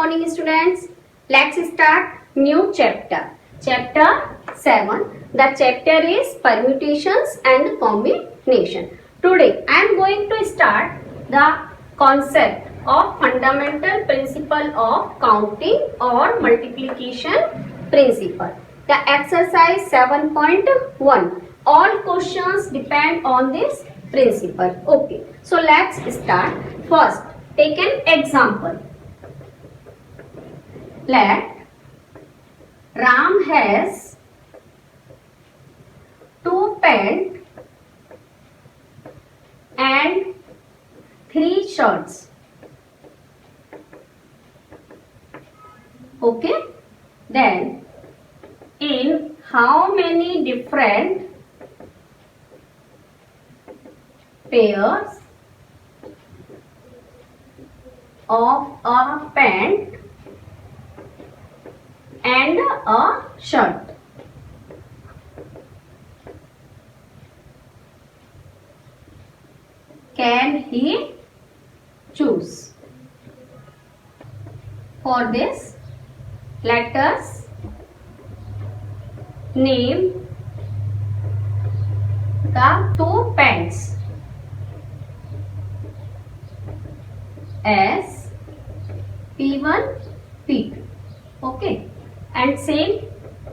morning students. Let's start new chapter. Chapter 7. The chapter is permutations and combination. Today I am going to start the concept of fundamental principle of counting or multiplication principle. The exercise 7.1. All questions depend on this principle. Okay. So let's start. First, take an example. Let Ram has 2 pants and 3 shirts. Okay. Then in how many different pairs of a pant and a shirt can he choose? For this, let us name the 2 pants as P1, P2. Okay. And same,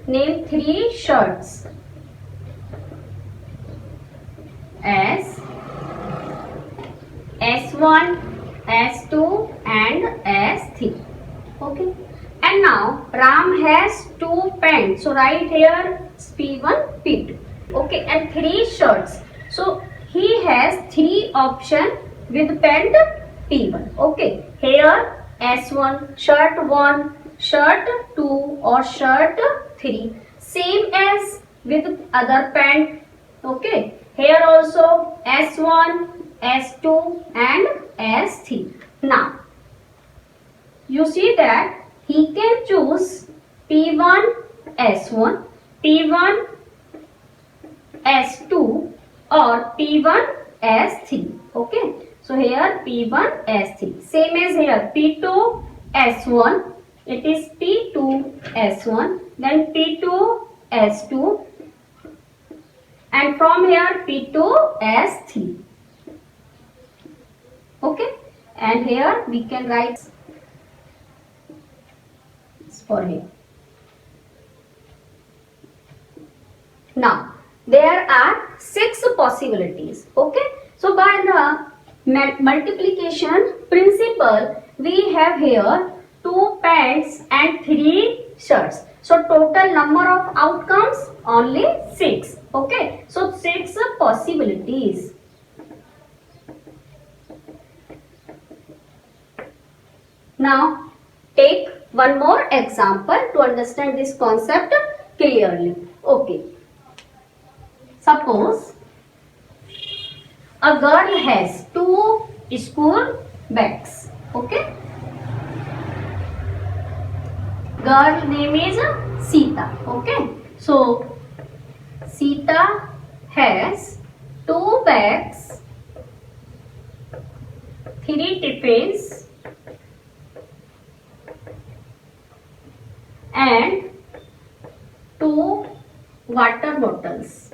name 3 shirts as S1, S2 and S3. Okay. And now Ram has 2 pants. So write here P1, P2. Okay. And 3 shirts. So he has 3 options with pant P1. Okay. Here S1, shirt 1, shirt 2 or shirt 3, same as with other pant. Okay, here also S1, S2 and S3. Now you see that he can choose P1 S1, P1 S2 or P1 S3. Okay, so here P1 S3, same as here P2 S1. It is P2 S1, then P2 S2 and from here P2 S3. Okay, and here we can write for him. Now there are 6 possibilities. Okay, so by the multiplication principle we have here 2 pants and 3 shirts. So total number of outcomes only 6. Okay. So 6 possibilities. Now take one more example to understand this concept clearly. Okay. Suppose a girl has 2 school bags. Okay. Girl name is Sita. Okay. So Sita has 2 bags, 3 tiffins and 2 water bottles.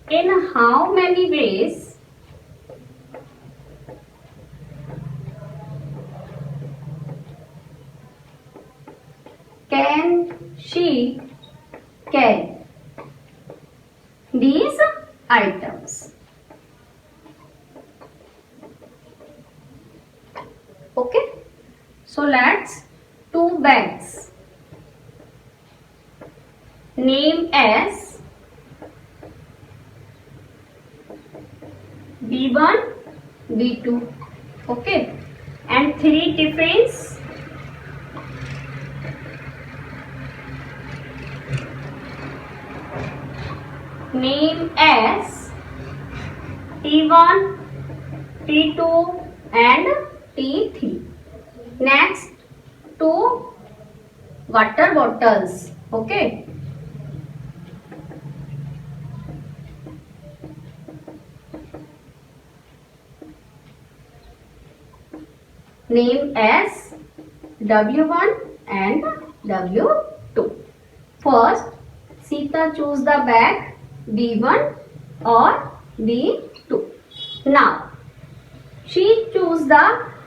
In how many ways can she carry these items? Okay, so let's 2 bags name as B1, B2. Okay, and 3 tiffins name as T1, T2 and T3. Next, 2 water bottles. Okay. name as W1 and W2. First, Sita choose the bag B1 or B2. Now, she choose the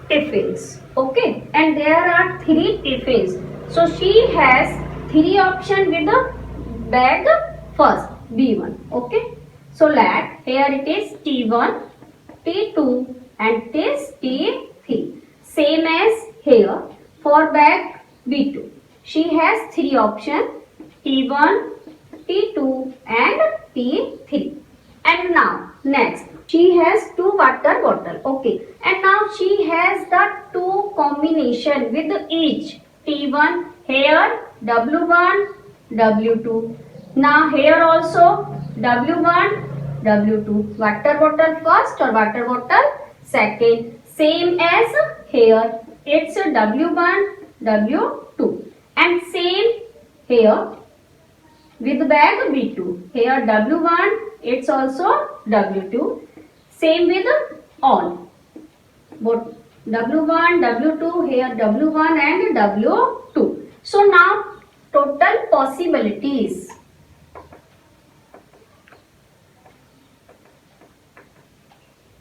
tiffins. Okay, and there are 3 tiffins. So she has 3 options with the bag first B1. Okay, so let here it is T1, T2 and it is T3. Same as here for bag B2. She has 3 options T1, T2 and T3. And now next she has 2 water bottle. Okay, and now she has the 2 combination with each T1 here W1 W2. Now here also W1 W2. Water bottle first or water bottle second. Same as here. It's W1 W2. And same here with bag B2. Here W1, it's also W2. Same with all. Both W1, W2, here W1 and W2. So now total possibilities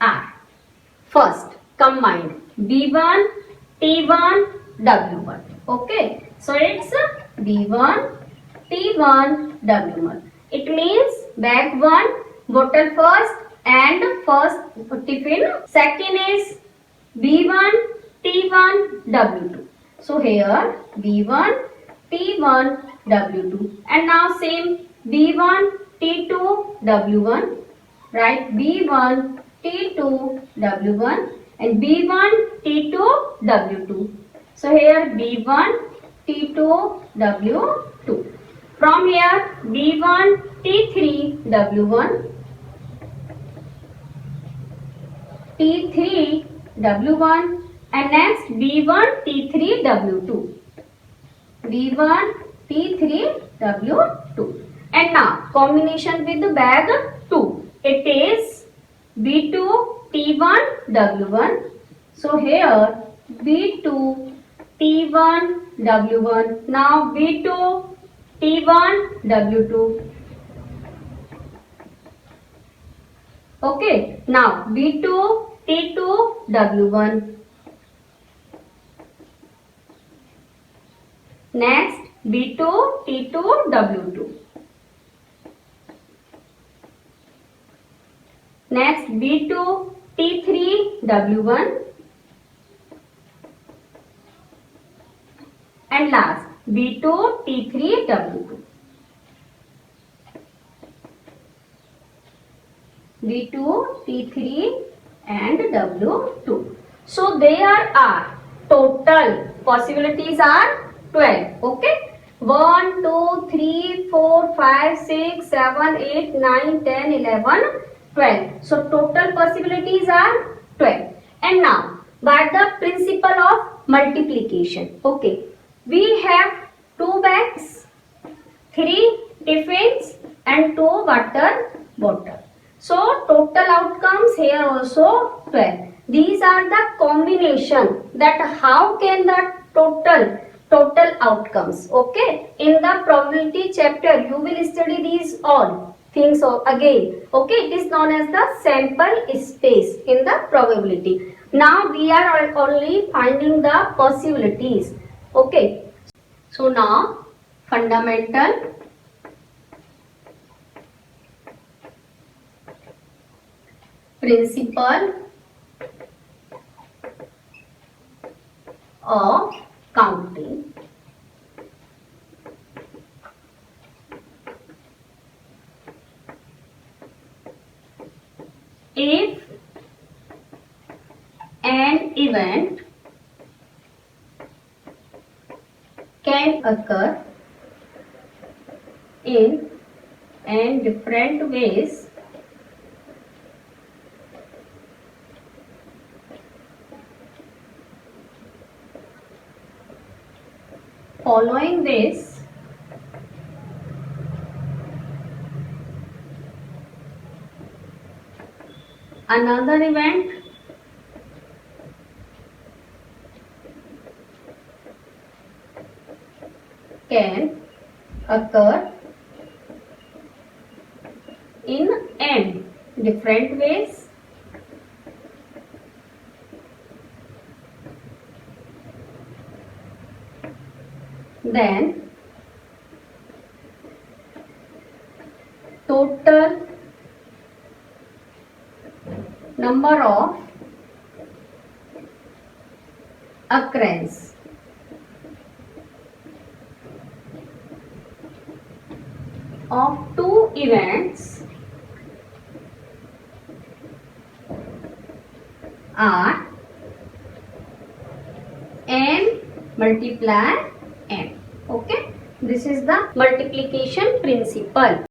are first combined B1, T1, W1. Okay. So it's B1, T1, W1. It means bag 1, bottle first and first tiffin. Second is B1, T1, W2. So here B1, T1, W2. And now same B1, T2, W1. Right, B1, T2, W1 and B1, T2, W2. So here B1, T2, W2. From here B1, T3, W1, T3, W1 and next B1, T3, W2. B1, T3, W2. And now combination with the bag 2. It is B2, T1, W1. So here B2, T1, W1. Now B2, T1, W2. Okay. Now B2, T2, W1. Next B2, T2, W2. Next B2, T3, W1. And last B2, T3, W2. B2, T3 and W2. So there are total possibilities are 12. Okay. 1, 2, 3, 4, 5, 6, 7, 8, 9, 10, 11, 12. So total possibilities are 12. And now by the principle of multiplication. Okay. We have 2 bags, 3 tiffins and 2 water bottles. So total outcomes here also 12. These are the combination that how can the total outcomes. Okay. In the probability chapter you will study these all things again. Okay. It is known as the sample space in the probability. Now we are only finding the possibilities. Okay. So now fundamental principle of counting. If an event can occur in n different ways, following this another event can occur in n different ways. Then total number of occurrence of two events are n multiply n. Okay, this is the multiplication principle.